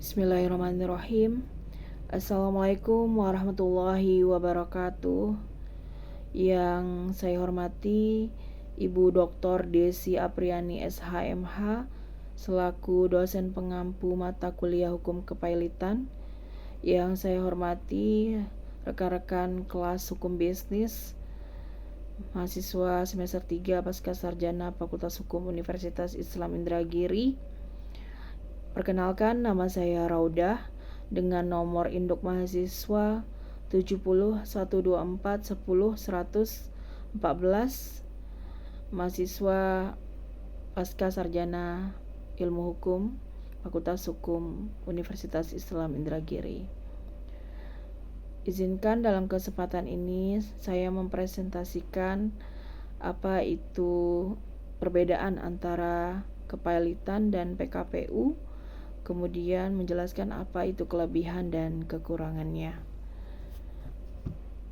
Bismillahirrahmanirrahim. Assalamualaikum warahmatullahi wabarakatuh. Yang saya hormati Ibu Dr. Desi Apriani SHMH selaku dosen pengampu mata kuliah Hukum Kepailitan. Yang saya hormati rekan-rekan kelas Hukum Bisnis mahasiswa semester 3 Pasca Sarjana Fakultas Hukum Universitas Islam Indragiri. Perkenalkan, nama saya Raudah dengan nomor induk mahasiswa 7012410114, mahasiswa Pasca Sarjana Ilmu Hukum Fakultas Hukum Universitas Islam Indragiri. Izinkan dalam kesempatan ini saya mempresentasikan apa itu perbedaan antara kepailitan dan PKPU, kemudian menjelaskan apa itu kelebihan dan kekurangannya.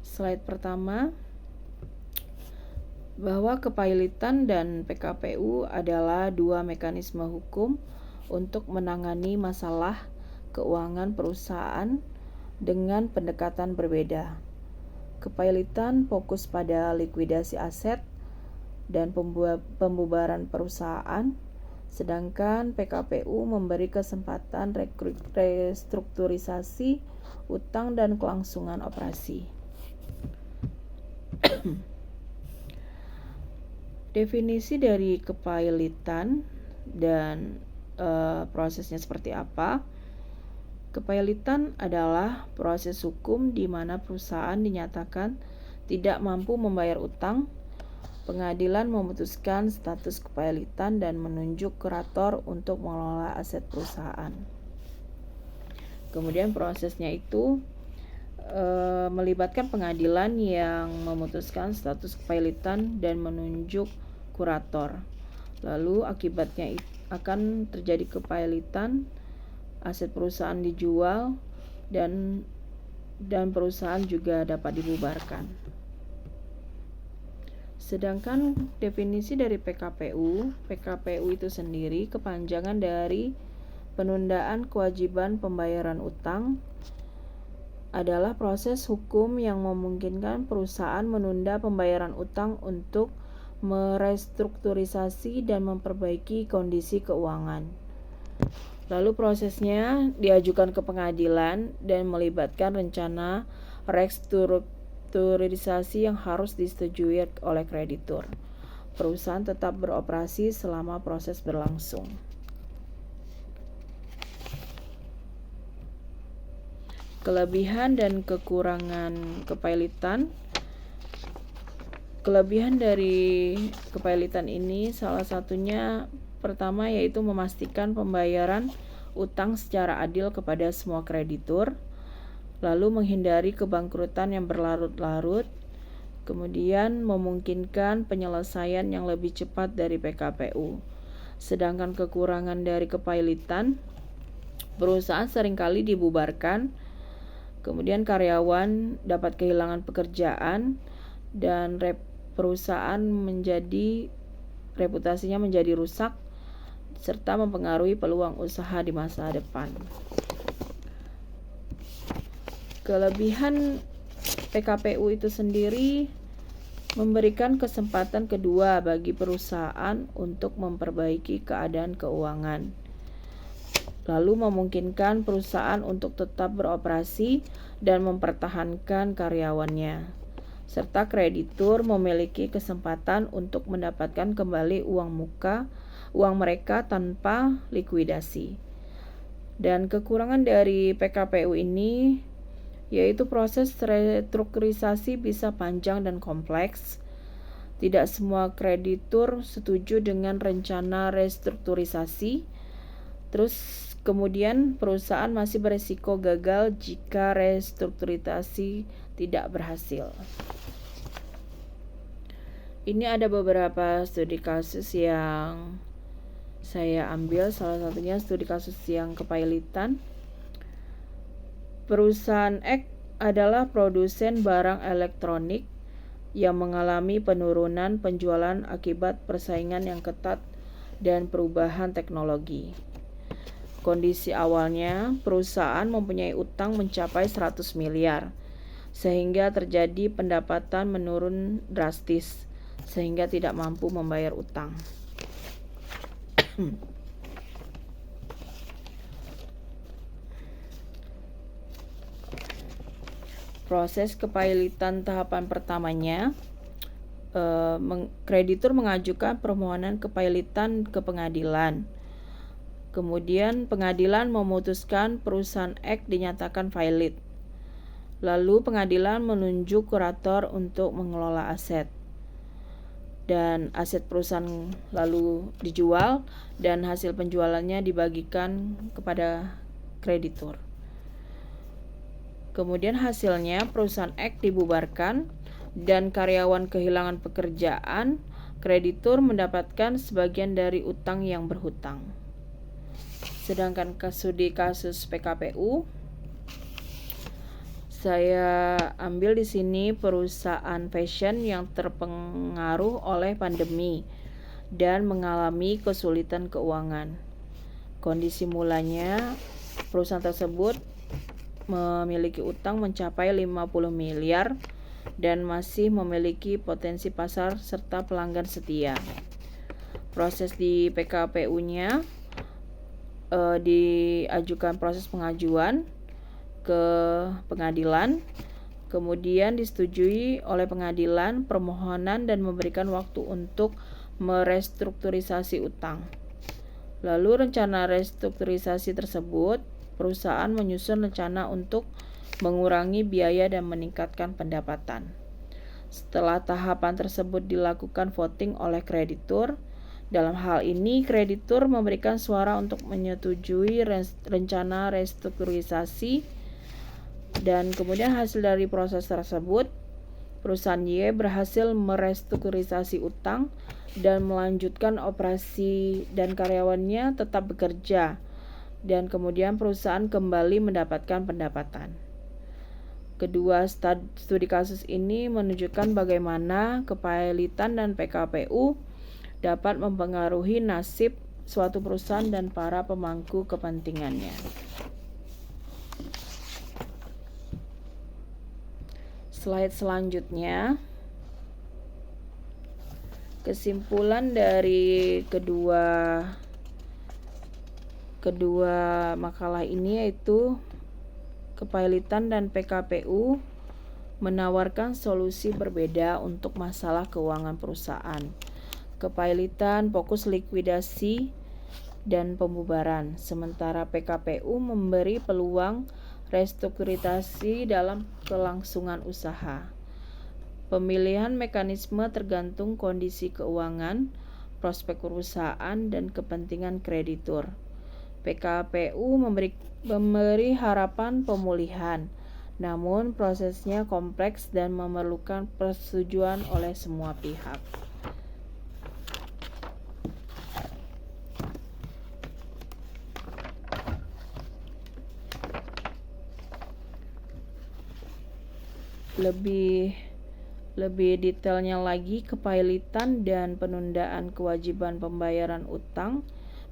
Slide pertama, bahwa kepailitan dan PKPU adalah dua mekanisme hukum untuk menangani masalah keuangan perusahaan dengan pendekatan berbeda. Kepailitan fokus pada likuidasi aset dan pembubaran perusahaan, sedangkan PKPU memberi kesempatan restrukturisasi utang dan kelangsungan operasi. Definisi dari kepailitan dan prosesnya seperti apa? Kepailitan adalah proses hukum di mana perusahaan dinyatakan tidak mampu membayar utang. Pengadilan memutuskan status kepailitan dan menunjuk kurator untuk mengelola aset perusahaan. Kemudian prosesnya itu melibatkan pengadilan yang memutuskan status kepailitan dan menunjuk kurator. Lalu akibatnya akan terjadi kepailitan, aset perusahaan dijual dan perusahaan juga dapat dibubarkan. Sedangkan definisi dari PKPU itu sendiri kepanjangan dari penundaan kewajiban pembayaran utang, adalah proses hukum yang memungkinkan perusahaan menunda pembayaran utang untuk merestrukturisasi dan memperbaiki kondisi keuangan. Lalu prosesnya diajukan ke pengadilan dan melibatkan rencana restrukturisasi yang harus disetujui oleh kreditur. Perusahaan tetap beroperasi selama proses berlangsung. Kelebihan dan kekurangan kepailitan. Kelebihan dari kepailitan ini salah satunya pertama yaitu memastikan pembayaran utang secara adil kepada semua kreditur, lalu menghindari kebangkrutan yang berlarut-larut, kemudian memungkinkan penyelesaian yang lebih cepat dari PKPU. Sedangkan kekurangan dari kepailitan, perusahaan seringkali dibubarkan, kemudian karyawan dapat kehilangan pekerjaan, dan perusahaan reputasinya menjadi rusak, serta mempengaruhi peluang usaha di masa depan. Kelebihan PKPU itu sendiri memberikan kesempatan kedua bagi perusahaan untuk memperbaiki keadaan keuangan, lalu memungkinkan perusahaan untuk tetap beroperasi dan mempertahankan karyawannya, serta kreditur memiliki kesempatan untuk mendapatkan kembali uang mereka tanpa likuidasi. Dan kekurangan dari PKPU ini yaitu proses restrukturisasi bisa panjang dan kompleks. Tidak semua kreditur setuju dengan rencana restrukturisasi. Terus kemudian perusahaan masih beresiko gagal jika restrukturisasi tidak berhasil. Ini ada beberapa studi kasus yang saya ambil, salah satunya studi kasus yang kepailitan. Perusahaan X adalah produsen barang elektronik yang mengalami penurunan penjualan akibat persaingan yang ketat dan perubahan teknologi. Kondisi awalnya, perusahaan mempunyai utang mencapai 100 miliar, sehingga terjadi pendapatan menurun drastis, sehingga tidak mampu membayar utang. Proses kepailitan tahapan pertamanya, kreditur mengajukan permohonan kepailitan ke pengadilan. Kemudian pengadilan memutuskan perusahaan X dinyatakan valid. Lalu pengadilan menunjuk kurator untuk mengelola aset. Dan aset perusahaan lalu dijual dan hasil penjualannya dibagikan kepada kreditur. Kemudian hasilnya perusahaan X dibubarkan dan karyawan kehilangan pekerjaan, kreditur mendapatkan sebagian dari utang yang berhutang. Sedangkan di kasus PKPU, saya ambil di sini perusahaan fashion yang terpengaruh oleh pandemi dan mengalami kesulitan keuangan. Kondisi mulanya, perusahaan tersebut memiliki utang mencapai 50 miliar dan masih memiliki potensi pasar serta pelanggan setia. Proses di PKPU-nya diajukan proses pengajuan ke pengadilan, kemudian disetujui oleh pengadilan permohonan dan memberikan waktu untuk merestrukturisasi utang. Lalu rencana restrukturisasi tersebut, perusahaan menyusun rencana untuk mengurangi biaya dan meningkatkan pendapatan. Setelah tahapan tersebut dilakukan voting oleh kreditur. Dalam hal ini, kreditur memberikan suara untuk menyetujui rencana restrukturisasi, dan kemudian hasil dari proses tersebut, perusahaan Y berhasil merestrukturisasi utang dan melanjutkan operasi dan karyawannya tetap bekerja, dan kemudian perusahaan kembali mendapatkan pendapatan. Kedua studi kasus ini menunjukkan bagaimana kepailitan dan PKPU dapat mempengaruhi nasib suatu perusahaan dan para pemangku kepentingannya. Slide selanjutnya, kesimpulan dari kedua makalah ini yaitu kepailitan dan PKPU menawarkan solusi berbeda untuk masalah keuangan perusahaan. Kepailitan fokus likuidasi dan pembubaran, sementara PKPU memberi peluang restrukturisasi dalam kelangsungan usaha. Pemilihan mekanisme tergantung kondisi keuangan, prospek perusahaan, dan kepentingan kreditur. PKPU memberi harapan pemulihan, namun prosesnya kompleks dan memerlukan persetujuan oleh semua pihak. Lebih detailnya lagi, kepailitan dan penundaan kewajiban pembayaran utang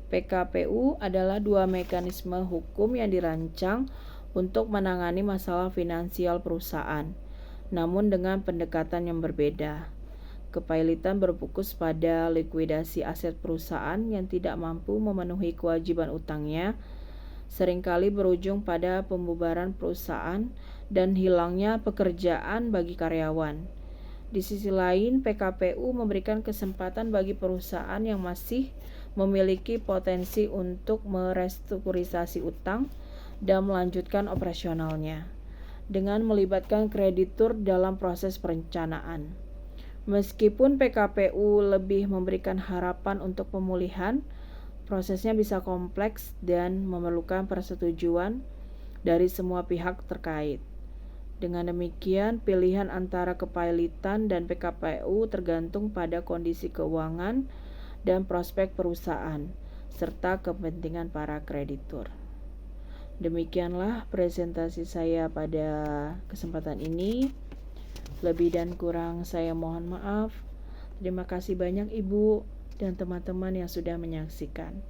PKPU adalah dua mekanisme hukum yang dirancang untuk menangani masalah finansial perusahaan, namun dengan pendekatan yang berbeda. Kepailitan berfokus pada likuidasi aset perusahaan yang tidak mampu memenuhi kewajiban utangnya, seringkali berujung pada pembubaran perusahaan dan hilangnya pekerjaan bagi karyawan. Di sisi lain, PKPU memberikan kesempatan bagi perusahaan yang masih memiliki potensi untuk merestrukturisasi utang dan melanjutkan operasionalnya dengan melibatkan kreditur dalam proses perencanaan. Meskipun PKPU lebih memberikan harapan untuk pemulihan, prosesnya bisa kompleks dan memerlukan persetujuan dari semua pihak terkait. Dengan demikian, pilihan antara kepailitan dan PKPU tergantung pada kondisi keuangan dan prospek perusahaan, serta kepentingan para kreditur. Demikianlah presentasi saya pada kesempatan ini. Lebih dan kurang saya mohon maaf. Terima kasih banyak Ibu dan teman-teman yang sudah menyaksikan.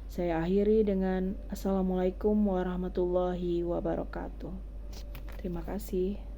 Saya akhiri dengan Assalamualaikum warahmatullahi wabarakatuh. Terima kasih.